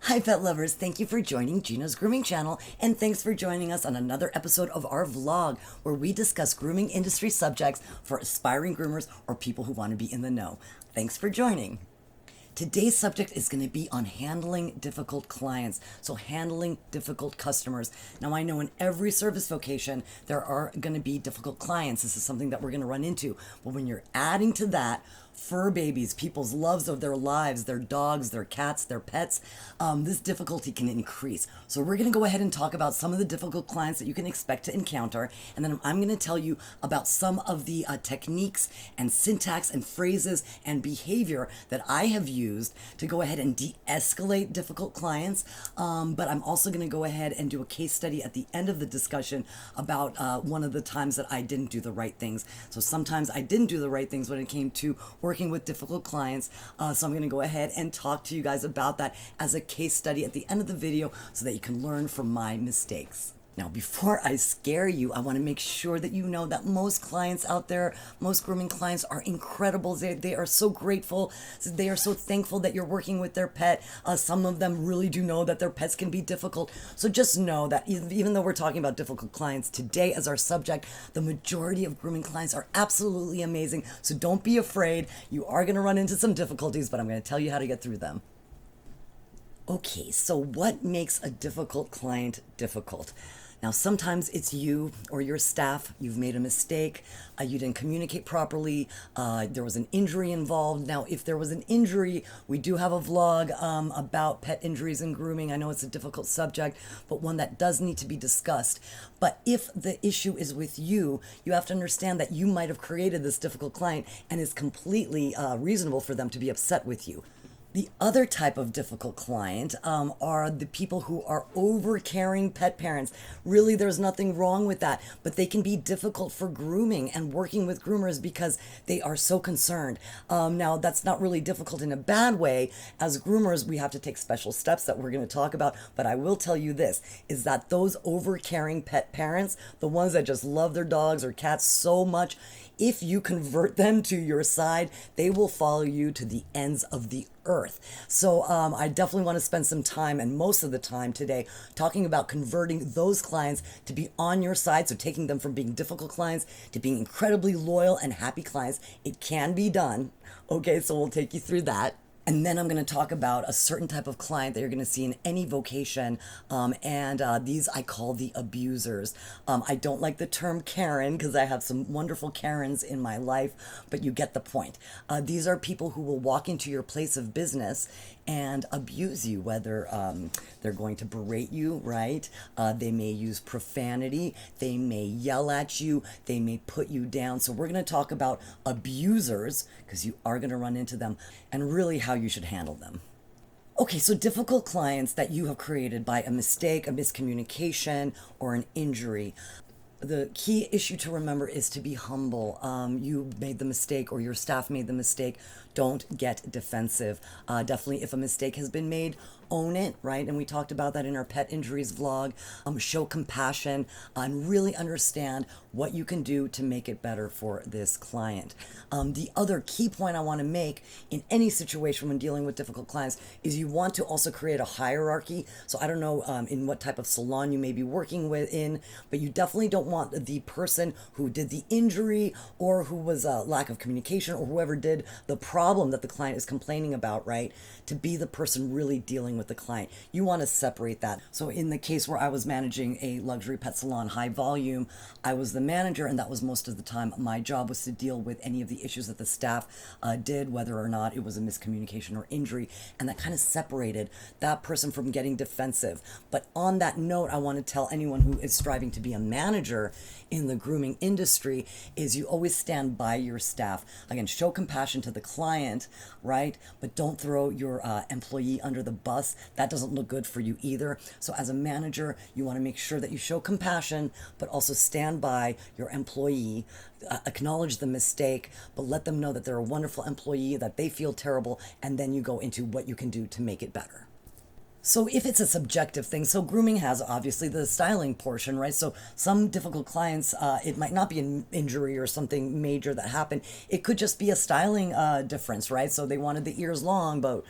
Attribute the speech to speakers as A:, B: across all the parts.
A: Hi, pet lovers. Thank you for joining Gina's Grooming Channel, and thanks for joining us on another episode of our vlog where we discuss grooming industry subjects for aspiring groomers or people who want to be in the know. Thanks for joining. Today's subject is going to be on handling difficult clients, so handling difficult customers. Now, I know in every service vocation, there are going to be difficult clients. This is something that we're going to run into. But when you're adding to that, fur babies, people's loves of their lives, their dogs, their cats, their pets, this difficulty can increase. So we're going to go ahead and talk about some of the difficult clients that you can expect to encounter, and then I'm going to tell you about some of the techniques and syntax and phrases and behavior that I have used to go ahead and de-escalate difficult clients. But I'm also going to go ahead and do a case study at the end of the discussion about one of the times that I didn't do the right things. So sometimes I didn't do the right things when it came to working with difficult clients. So I'm going to go ahead and talk to you guys about that as a case study at the end of the video so that you can learn from my mistakes. Now, before I scare you, I want to make sure that you know that most clients out there, most grooming clients are incredible. They are so grateful. They are so thankful that you're working with their pet. Some of them really do know that their pets can be difficult. So just know that even though we're talking about difficult clients today as our subject, the majority of grooming clients are absolutely amazing. So don't be afraid. You are going to run into some difficulties, but I'm going to tell you how to get through them. Okay, so what makes a difficult client difficult? Now, sometimes it's you or your staff. You've made a mistake. You didn't communicate properly. There was an injury involved. Now, if there was an injury, we do have a vlog about pet injuries and grooming. I know it's a difficult subject, but one that does need to be discussed. But if the issue is with you, you have to understand that you might have created this difficult client, and it's completely reasonable for them to be upset with you. The other type of difficult client are the people who are overcaring pet parents. Really, there's nothing wrong with that, but they can be difficult for grooming and working with groomers because they are so concerned. Now, that's not really difficult in a bad way. As groomers, we have to take special steps that we're going to talk about, but I will tell you this, is that those overcaring pet parents, the ones that just love their dogs or cats so much, if you convert them to your side, they will follow you to the ends of the earth. So I definitely want to spend some time, and most of the time today, talking about converting those clients to be on your side. So taking them from being difficult clients to being incredibly loyal and happy clients. It can be done. Okay, so we'll take you through that. And then I'm going to talk about a certain type of client that you're going to see in any vocation, and these I call the abusers. I don't like the term Karen because I have some wonderful Karens in my life, but you get the point. These are people who will walk into your place of business and abuse you, whether they're going to berate you, right? They may use profanity. They may yell at you. They may put you down. So we're going to talk about abusers because you are going to run into them, and really how you should handle them. Okay, so difficult clients that you have created by a mistake, a miscommunication, or an injury. The key issue to remember is to be humble. You made the mistake or your staff made the mistake. Don't get defensive. Definitely, if a mistake has been made, own it, right? And we talked about that in our pet injuries vlog. Show compassion and really understand what you can do to make it better for this client. The other key point I want to make in any situation when dealing with difficult clients is you want to also create a hierarchy. So I don't know in what type of salon you may be working in, but you definitely don't want the person who did the injury or who was a lack of communication or whoever did the problem that the client is complaining about, right, to be the person really dealing with the client. You want to separate that. So in the case where I was managing a luxury pet salon, high volume, I was the manager, and that was most of the time my job was to deal with any of the issues that the staff did, whether or not it was a miscommunication or injury, and that kind of separated that person from getting defensive. But on that note, I want to tell anyone who is striving to be a manager in the grooming industry is you always stand by your staff. Again, show compassion to the client, right? But don't throw your employee under the bus. That doesn't look good for you either. So as a manager, you want to make sure that you show compassion, but also stand by your employee, acknowledge the mistake, but let them know that they're a wonderful employee, that they feel terrible, and then you go into what you can do to make it better. So if it's a subjective thing, so grooming has obviously the styling portion, right? So some difficult clients, it might not be an injury or something major that happened. It could just be a styling difference, right? So they wanted the ears long, but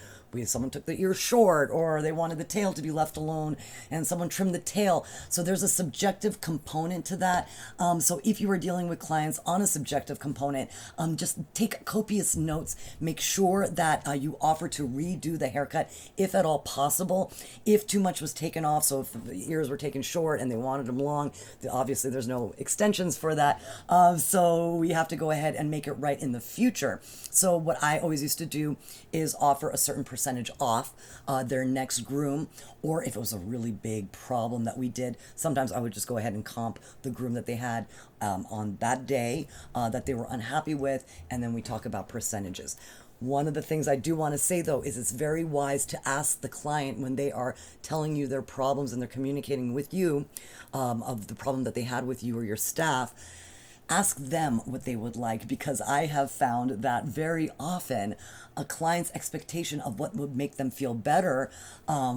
A: someone took the ear short, or they wanted the tail to be left alone and someone trimmed the tail. So there's a subjective component to that. So if you are dealing with clients on a subjective component, just take copious notes. Make sure that you offer to redo the haircut if at all possible. If too much was taken off, so if the ears were taken short and they wanted them long, obviously there's no extensions for that. So we have to go ahead and make it right in the future. So what I always used to do is offer a certain percentage off their next groom, or if it was a really big problem that we did, sometimes I would just go ahead and comp the groom that they had on that day that they were unhappy with, and then we talk about percentages. One of the things I do want to say, though, is it's very wise to ask the client when they are telling you their problems and they're communicating with you of the problem that they had with you or your staff. Ask them what they would like, because I have found that very often a client's expectation of what would make them feel better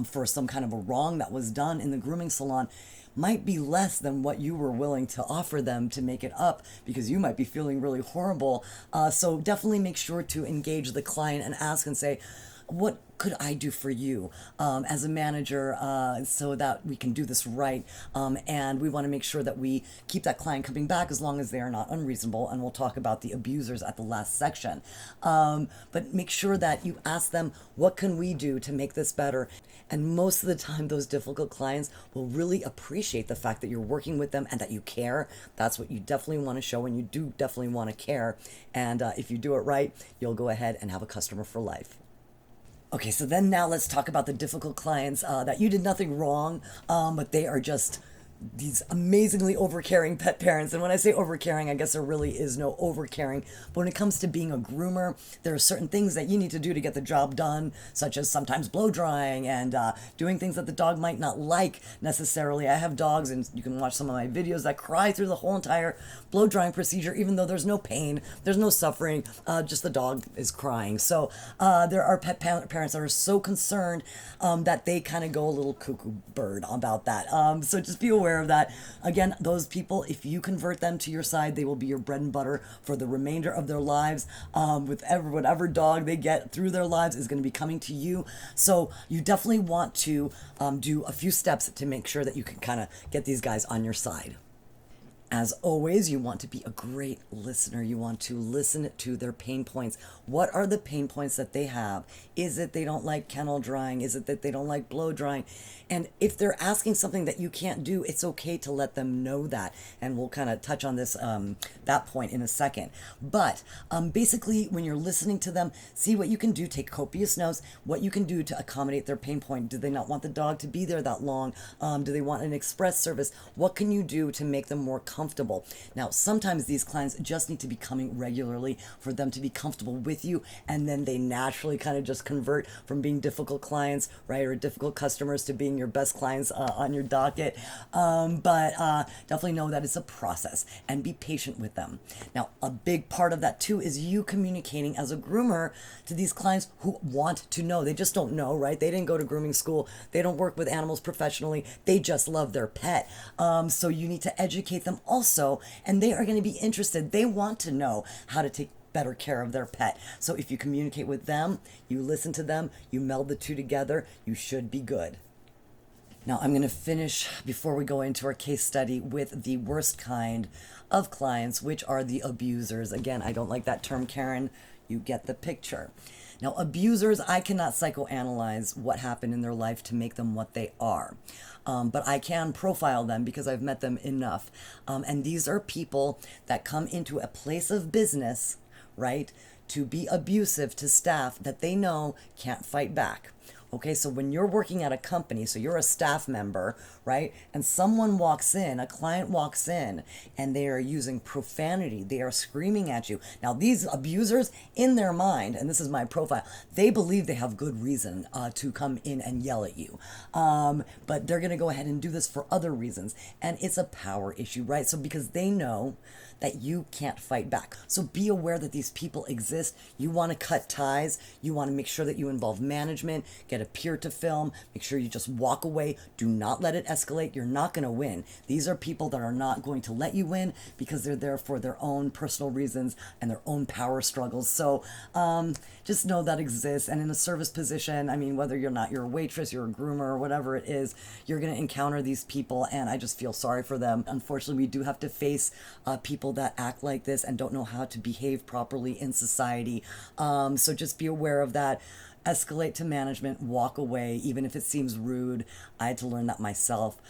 A: for some kind of a wrong that was done in the grooming salon might be less than what you were willing to offer them to make it up, because you might be feeling really horrible. So definitely make sure to engage the client and ask and say, what could I do for you as a manager so that we can do this right? And we want to make sure that we keep that client coming back as long as they are not unreasonable. And we'll talk about the abusers at the last section. But make sure that you ask them, what can we do to make this better? And most of the time, those difficult clients will really appreciate the fact that you're working with them and that you care. That's what you definitely want to show, and you do definitely want to care. And if you do it right, you'll go ahead and have a customer for life. Okay, so then now let's talk about the difficult clients that you did nothing wrong, but they are just these amazingly overcaring pet parents. And when I say overcaring, I guess there really is no overcaring. But when it comes to being a groomer, there are certain things that you need to do to get the job done, such as sometimes blow drying and doing things that the dog might not like necessarily. I have dogs, and you can watch some of my videos, that cry through the whole entire blow drying procedure, even though there's no pain, there's no suffering, just the dog is crying. So there are pet parents that are so concerned that they kind of go a little cuckoo bird about that. So just be aware of that. Again, those people, if you convert them to your side, they will be your bread and butter for the remainder of their lives. Whatever dog they get through their lives is going to be coming to you. So you definitely want to do a few steps to make sure that you can kind of get these guys on your side. As always, you want to be a great listener. You want to listen to their pain points. What are the pain points that they have? Is it they don't like kennel drying? Is it that they don't like blow drying? And if they're asking something that you can't do, it's okay to let them know that. And we'll kind of touch on this, that point in a second. But basically, when you're listening to them, see what you can do. Take copious notes. What you can do to accommodate their pain point. Do they not want the dog to be there that long? Do they want an express service? What can you do to make them more comfortable? Now, sometimes these clients just need to be coming regularly for them to be comfortable with you, and then they naturally kind of just convert from being difficult clients, right, or difficult customers to being your best clients on your docket. But definitely know that it's a process, and be patient with them. Now, a big part of that too is you communicating as a groomer to these clients who want to know. They just don't know, right? They didn't go to grooming school. They don't work with animals professionally. They just love their pet. So you need to educate them also, and they are going to be interested. They want to know how to take better care of their pet. So if you communicate with them, you listen to them, you meld the two together, you should be good. Now, I'm going to finish, before we go into our case study, with the worst kind of clients, which are the abusers. Again, I don't like that term, Karen. You get the picture. Now, abusers, I cannot psychoanalyze what happened in their life to make them what they are. But I can profile them because I've met them enough. And these are people that come into a place of business, right, to be abusive to staff that they know can't fight back. Okay, so when you're working at a company, so you're a staff member, right, and someone walks in, a client walks in, and they are using profanity, they are screaming at you. Now, these abusers, in their mind, and this is my profile, they believe they have good reason to come in and yell at you. But they're going to go ahead and do this for other reasons, and it's a power issue, right? So because they know that you can't fight back. So be aware that these people exist. You want to cut ties. You want to make sure that you involve management, get a peer to film, make sure you just walk away. Do not let it escalate. You're not going to win. These are people that are not going to let you win because they're there for their own personal reasons and their own power struggles. So just know that exists. And in a service position, I mean, whether you're a waitress, you're a groomer, or whatever it is, you're going to encounter these people, and I just feel sorry for them. Unfortunately, we do have to face people that act like this and don't know how to behave properly in society. So just be aware of that. Escalate to management, walk away, even if it seems rude. I had to learn that myself.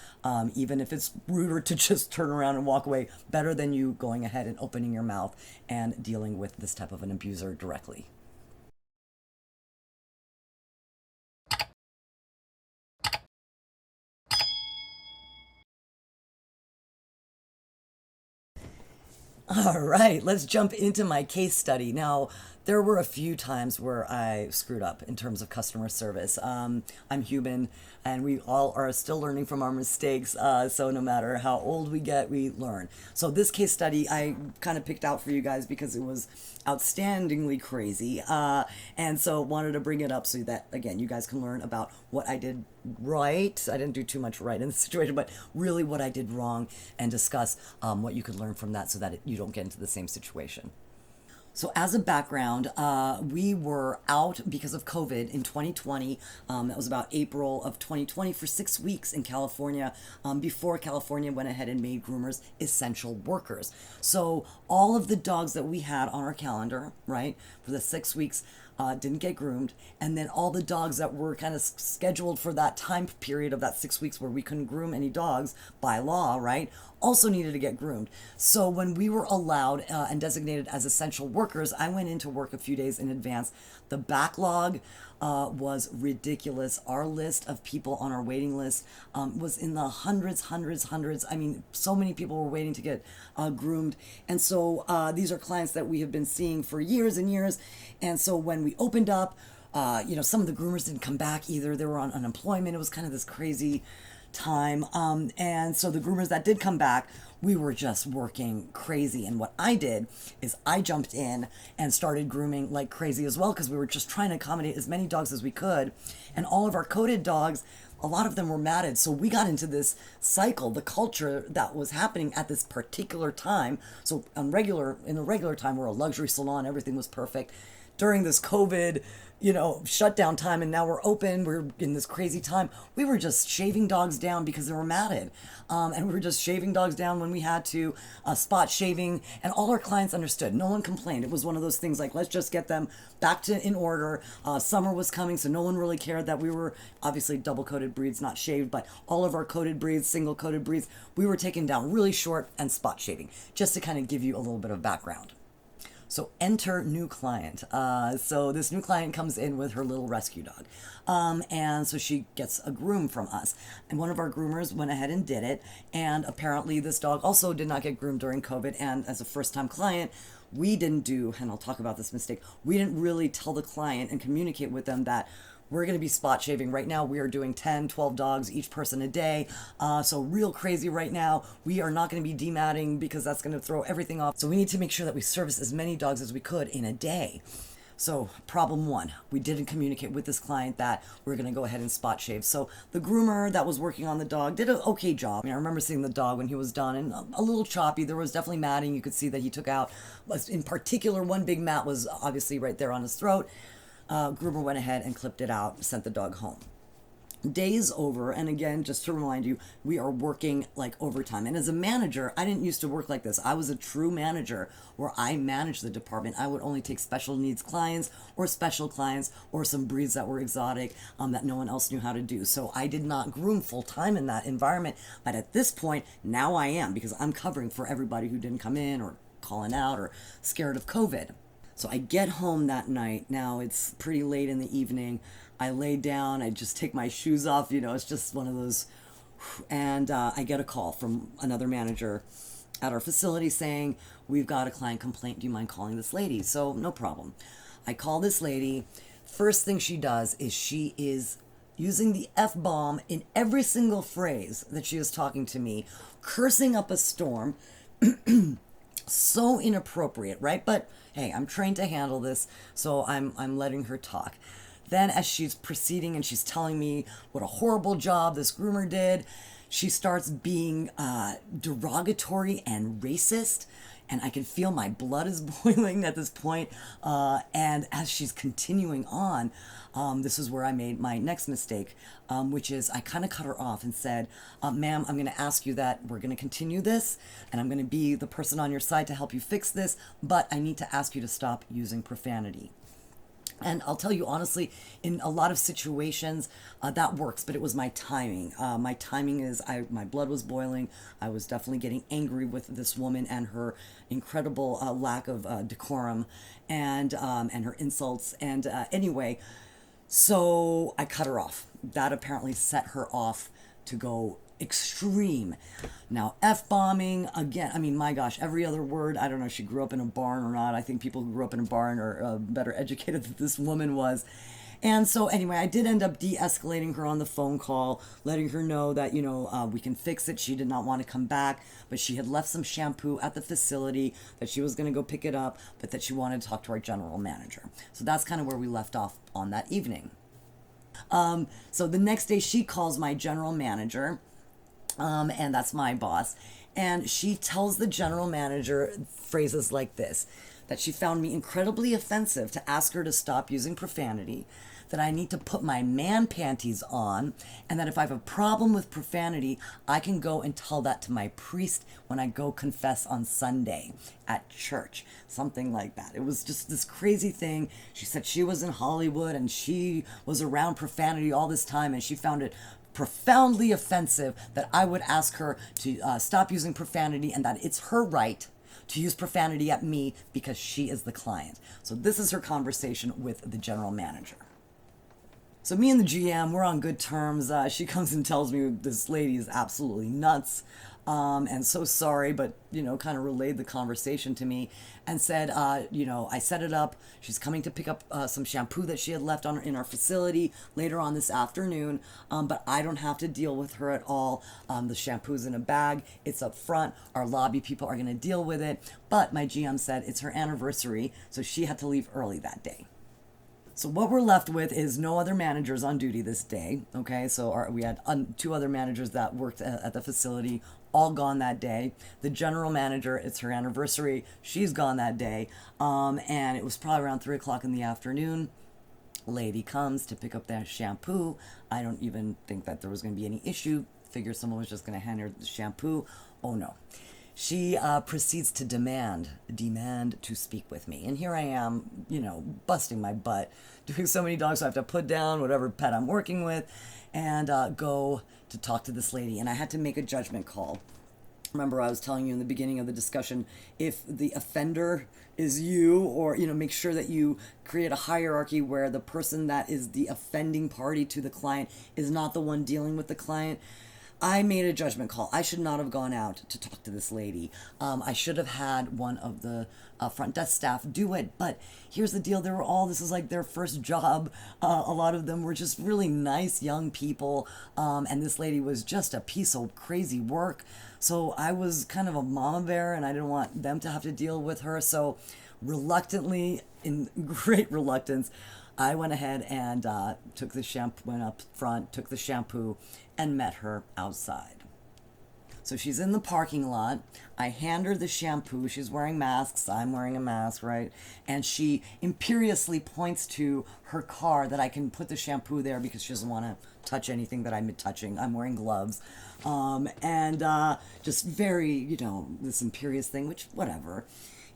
A: Even if it's ruder to just turn around and walk away, better than you going ahead and opening your mouth and dealing with this type of an abuser directly. All right, let's jump into my case study. Now, there were a few times where I screwed up in terms of customer service. I'm human, and we all are still learning from our mistakes. So no matter how old we get, we learn. So this case study I kind of picked out for you guys because it was outstandingly crazy. And so wanted to bring it up so that, again, you guys can learn about what I did right. I didn't do too much right in the situation, but really what I did wrong, and discuss what you could learn from that so that you don't get into the same situation. So as a background, we were out because of COVID in 2020. That was about April of 2020 for 6 weeks in California, before California went ahead and made groomers essential workers. So all of the dogs that we had on our calendar, right, for the 6 weeks, didn't get groomed. And then all the dogs that were kind of scheduled for that time period of that 6 weeks where we couldn't groom any dogs by law, right, also needed to get groomed. So when we were allowed and designated as essential workers, I went into work a few days in advance. The backlog was ridiculous. Our list of people on our waiting list was in the hundreds. I mean, so many people were waiting to get groomed. And so these are clients that we have been seeing for years and years. And so when we opened up, some of the groomers didn't come back either. They were on unemployment. It was kind of this crazy time. And so the groomers that did come back, we were just working crazy. And what I did is I jumped in and started grooming like crazy as well, because we were just trying to accommodate as many dogs as we could. And all of our coated dogs, a lot of them were matted. So we got into this cycle, the culture that was happening at this particular time. So in the regular time, we're a luxury salon, everything was perfect. During this COVID, shutdown time, and now we're open, we're in this crazy time, we were just shaving dogs down because they were matted. And we were just shaving dogs down when we had to, spot shaving, and all our clients understood. No one complained. It was one of those things like, let's just get them back to in order. Summer was coming, so no one really cared that we were obviously double coated breeds, not shaved, but all of our coated breeds, single coated breeds, we were taken down really short and spot shaving, just to kind of give you a little bit of background. So enter new client. So this new client comes in with her little rescue dog. And so she gets a groom from us. And one of our groomers went ahead and did it. And apparently this dog also did not get groomed during COVID. And as a first-time client, we didn't do, and I'll talk about this mistake, we didn't really tell the client and communicate with them that we're going to be spot shaving. Right now, we are doing 10, 12 dogs, each person a day. So real crazy right now. We are not going to be dematting because that's going to throw everything off. So we need to make sure that we service as many dogs as we could in a day. So problem one, we didn't communicate with this client that we're going to go ahead and spot shave. So the groomer that was working on the dog did an okay job. I remember seeing the dog when he was done, and a little choppy. There was definitely matting. You could see that he took out, in particular, one big mat was obviously right there on his throat. Groomer went ahead and clipped it out, sent the dog home. Day's over, and again, just to remind you, we are working like overtime. And as a manager, I didn't used to work like this. I was a true manager where I managed the department. I would only take special needs clients or special clients or some breeds that were exotic that no one else knew how to do. So I did not groom full time in that environment. But at this point, now I am, because I'm covering for everybody who didn't come in or calling out or scared of COVID. So I get home that night. Now it's pretty late in the evening. I lay down. I just take my shoes off. It's just one of those. And I get a call from another manager at our facility saying, we've got a client complaint. Do you mind calling this lady? So no problem. I call this lady. First thing she does is she is using the F-bomb in every single phrase that she is talking to me, cursing up a storm. So inappropriate, right? But hey, I'm trained to handle this, so I'm letting her talk. Then, as she's proceeding and she's telling me what a horrible job this groomer did, she starts being derogatory and racist. And I can feel my blood is boiling at this point. And as she's continuing on, this is where I made my next mistake, which is I kind of cut her off and said, ma'am, I'm going to ask you that we're going to continue this, and I'm going to be the person on your side to help you fix this, but I need to ask you to stop using profanity. And I'll tell you honestly, in a lot of situations, that works, but it was my timing. My timing is my blood was boiling. I was definitely getting angry with this woman and her incredible lack of decorum and her insults. And anyway, so I cut her off. That apparently set her off to go extreme. Now, F-bombing, again, I mean, my gosh, every other word, I don't know if she grew up in a barn or not. I think people who grew up in a barn are better educated than this woman was. And so anyway, I did end up de-escalating her on the phone call, letting her know that, we can fix it. She did not want to come back, but she had left some shampoo at the facility, that she was going to go pick it up, but that she wanted to talk to our general manager. So that's kind of where we left off on that evening. So the next day she calls my general manager, and that's my boss. And she tells the general manager phrases like this, that she found me incredibly offensive to ask her to stop using profanity, that I need to put my man panties on, and that if I have a problem with profanity, I can go and tell that to my priest when I go confess on Sunday at church. Something like that. It was just this crazy thing. She said she was in Hollywood and she was around profanity all this time, and she found it profoundly offensive that I would ask her to stop using profanity, and that it's her right to use profanity at me because she is the client. So this is her conversation with the general manager. So me and the GM, we're on good terms. She comes and tells me this lady is absolutely nuts. And so sorry, but, kind of relayed the conversation to me and said, I set it up. She's coming to pick up some shampoo that she had left in our facility later on this afternoon, but I don't have to deal with her at all. The shampoo's in a bag. It's up front. Our lobby people are going to deal with it. But my GM said it's her anniversary, so she had to leave early that day. So what we're left with is no other managers on duty this day. Okay, so we had two other managers that worked at the facility, all gone that day. The general manager, it's her anniversary, she's gone that day. And it was probably around 3 o'clock in the afternoon. Lady comes to pick up that shampoo. I don't even think that there was going to be any issue. Figure someone was just going to hand her the shampoo. Oh no. She proceeds to demand to speak with me. And here I am, busting my butt, doing so many dogs, so I have to put down whatever pet I'm working with and go to talk to this lady. And I had to make a judgment call. Remember, I was telling you in the beginning of the discussion, if the offender is you, or, make sure that you create a hierarchy where the person that is the offending party to the client is not the one dealing with the client. I made a judgment call. I should not have gone out to talk to this lady. I should have had one of the front desk staff do it. But here's the deal. This is like their first job. A lot of them were just really nice young people. And this lady was just a piece of crazy work. So I was kind of a mama bear, and I didn't want them to have to deal with her. So reluctantly, in great reluctance, I went ahead and took the shampoo, went up front, took the shampoo, and met her outside. So she's in the parking lot. I hand her the shampoo. She's wearing masks. I'm wearing a mask, right? And she imperiously points to her car that I can put the shampoo there because she doesn't want to touch anything that I'm touching. I'm wearing gloves. And just very, this imperious thing, which, whatever.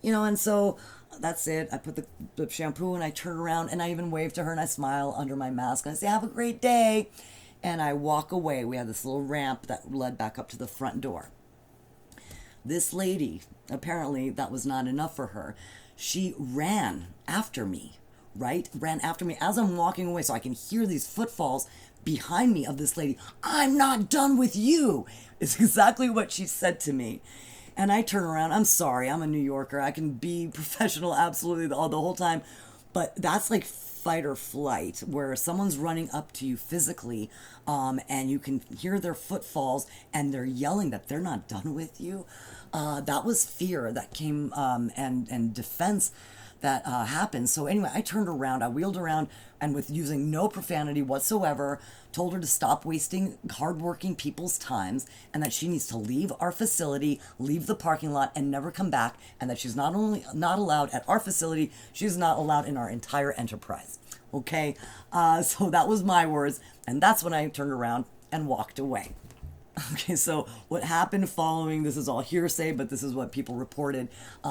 A: And so that's it. I put the shampoo and I turn around and I even wave to her and I smile under my mask and I say, have a great day. And I walk away. We had this little ramp that led back up to the front door. This lady, apparently that was not enough for her. She ran after me, right? Ran after me as I'm walking away, so I can hear these footfalls behind me of this lady. I'm not done with you. It's exactly what she said to me. And I turn around. I'm sorry. I'm a New Yorker. I can be professional absolutely the whole time. But that's like fight or flight, where someone's running up to you physically, and you can hear their footfalls and they're yelling that they're not done with you. That was fear that came, and defense that happened. So anyway, I turned around, I wheeled around, and with using no profanity whatsoever, told her to stop wasting hardworking people's times, and that she needs to leave our facility, leave the parking lot, and never come back, and that she's not only not allowed at our facility, she's not allowed in our entire enterprise. Okay, so that was my words, and that's when I turned around and walked away. Okay, so what happened following, this is all hearsay, but this is what people reported.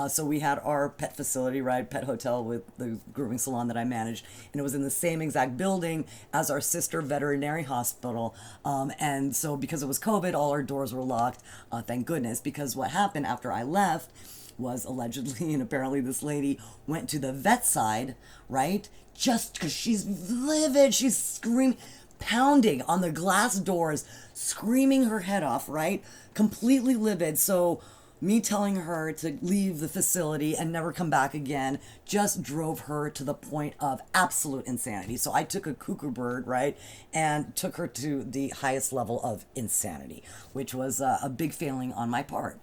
A: So we had our pet facility, right, pet hotel with the grooming salon that I managed, and it was in the same exact building as our sister veterinary hospital. And so because it was COVID, all our doors were locked, thank goodness, because what happened after I left was allegedly, and apparently this lady went to the vet side, right, just because she's livid, she's screaming, pounding on the glass doors, screaming her head off, right? Completely livid. So me telling her to leave the facility and never come back again just drove her to the point of absolute insanity. So I took a cuckoo bird, right, and took her to the highest level of insanity, which was a big failing on my part.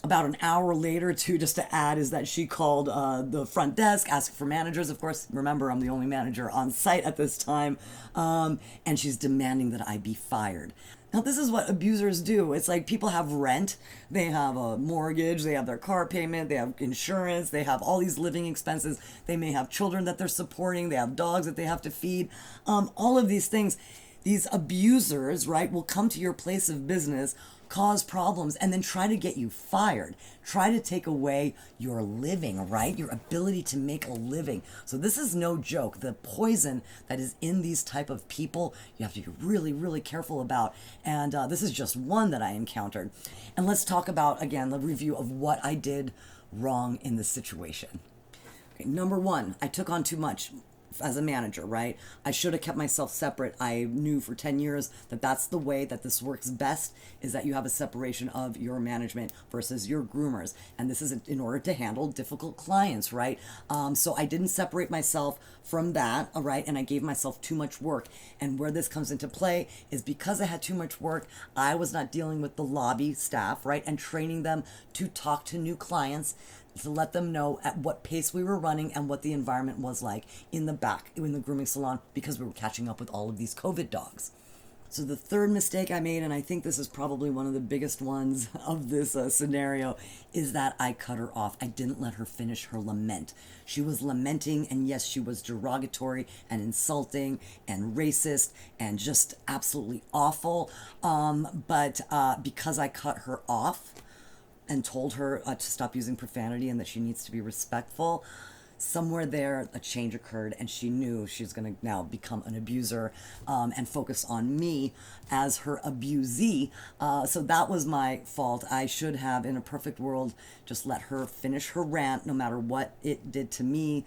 A: About an hour later, too, just to add, is that she called the front desk, asking for managers. Of course, remember, I'm the only manager on site at this time. And she's demanding that I be fired. Now, this is what abusers do. It's like people have rent, they have a mortgage, they have their car payment, they have insurance, they have all these living expenses. They may have children that they're supporting, they have dogs that they have to feed. All of these things. These abusers, right, will come to your place of business, cause problems, and then try to get you fired. Try to take away your living, right? Your ability to make a living. So this is no joke. The poison that is in these type of people, you have to be really, really careful about. And this is just one that I encountered. And let's talk about, again, the review of what I did wrong in this situation. Okay, number one, I took on too much as a manager, right? I should have kept myself separate. I knew for 10 years that that's the way that this works best, is that you have a separation of your management versus your groomers. And this is in order to handle difficult clients, right? So I didn't separate myself from that, all right? And I gave myself too much work. And where this comes into play is because I had too much work, I was not dealing with the lobby staff, right? And training them to talk to new clients, to let them know at what pace we were running and what the environment was like in the back, in the grooming salon, because we were catching up with all of these COVID dogs. So the third mistake I made, and I think this is probably one of the biggest ones of this scenario, is that I cut her off. I didn't let her finish her lament. She was lamenting, and yes, she was derogatory and insulting and racist and just absolutely awful. But because I cut her off and told her to stop using profanity and that she needs to be respectful, somewhere there a change occurred, and she knew she's going to now become an abuser, and focus on me as her abusee. So that was my fault. I should have, in a perfect world, just let her finish her rant, no matter what it did to me,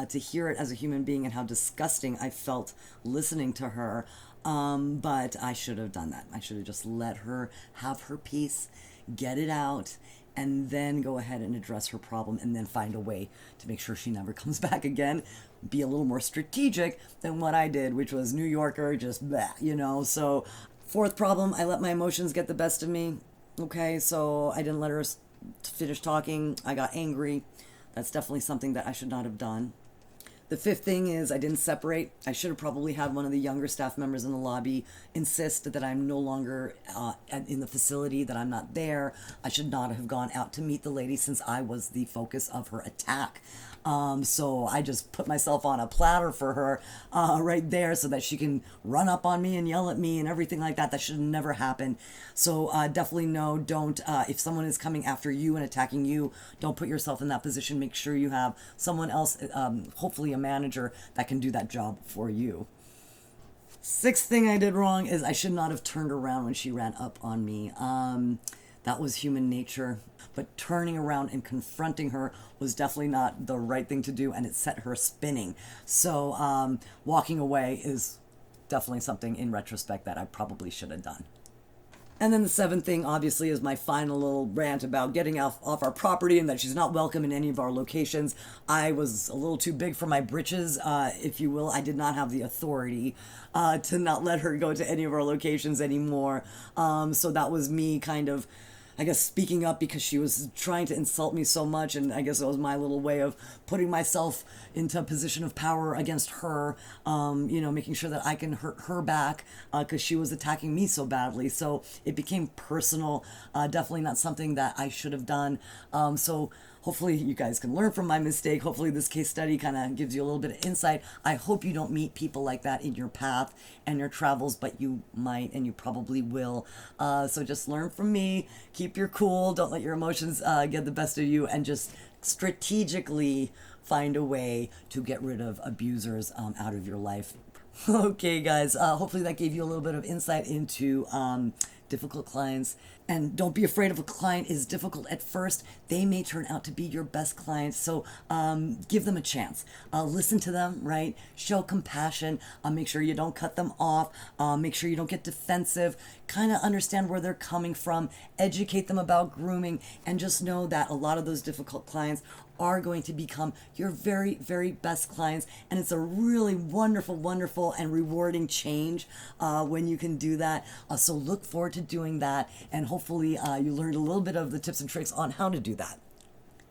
A: to hear it as a human being and how disgusting I felt listening to her. But I should have done that. I should have just let her have her piece, get it out, and then go ahead and address her problem, and then find a way to make sure she never comes back again. Be a little more strategic than what I did, which was New Yorker, just blah, you know. So fourth problem, I let my emotions get the best of me. Okay, so I didn't let her finish talking. I got angry. That's definitely something that I should not have done. The fifth thing is I didn't separate. I should have probably had one of the younger staff members in the lobby insist that I'm no longer in the facility, that I'm not there. I should not have gone out to meet the lady since I was the focus of her attack. So I just put myself on a platter for her right there so that she can run up on me and yell at me and everything like that. That should never happen. So definitely no, don't. If someone is coming after you and attacking you, don't put yourself in that position. Make sure you have someone else, hopefully a manager, that can do that job for you. Sixth thing I did wrong is I should not have turned around when she ran up on me. That was human nature. But turning around and confronting her was definitely not the right thing to do, and it set her spinning. So walking away is definitely something in retrospect that I probably should have done. And then the seventh thing, obviously, is my final little rant about getting off our property and that she's not welcome in any of our locations. I was a little too big for my britches, if you will. I did not have the authority to not let her go to any of our locations anymore. So that was me kind of, I guess, speaking up because she was trying to insult me so much, and I guess it was my little way of putting myself into a position of power against her, making sure that I can hurt her back because she was attacking me so badly. So it became personal, definitely not something that I should have done. So hopefully you guys can learn from my mistake. Hopefully this case study kind of gives you a little bit of insight. I hope you don't meet people like that in your path and your travels, but you might and you probably will. So just learn from me. Keep your cool. Don't let your emotions get the best of you, and just strategically find a way to get rid of abusers out of your life. Okay, guys. Hopefully that gave you a little bit of insight into difficult clients. And don't be afraid if a client is difficult at first. They may turn out to be your best clients. So give them a chance. Listen to them, right? Show compassion. Make sure you don't cut them off. Make sure you don't get defensive. Kind of understand where they're coming from. Educate them about grooming. And just know that a lot of those difficult clients are going to become your very, very best clients. And it's a really wonderful, wonderful, and rewarding change when you can do that. So look forward to doing that. And hopefully you learned a little bit of the tips and tricks on how to do that.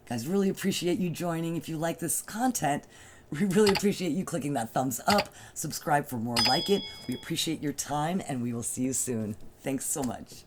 A: Guys, really appreciate you joining. If you like this content, we really appreciate you clicking that thumbs up. Subscribe for more like it. We appreciate your time, and we will see you soon. Thanks so much.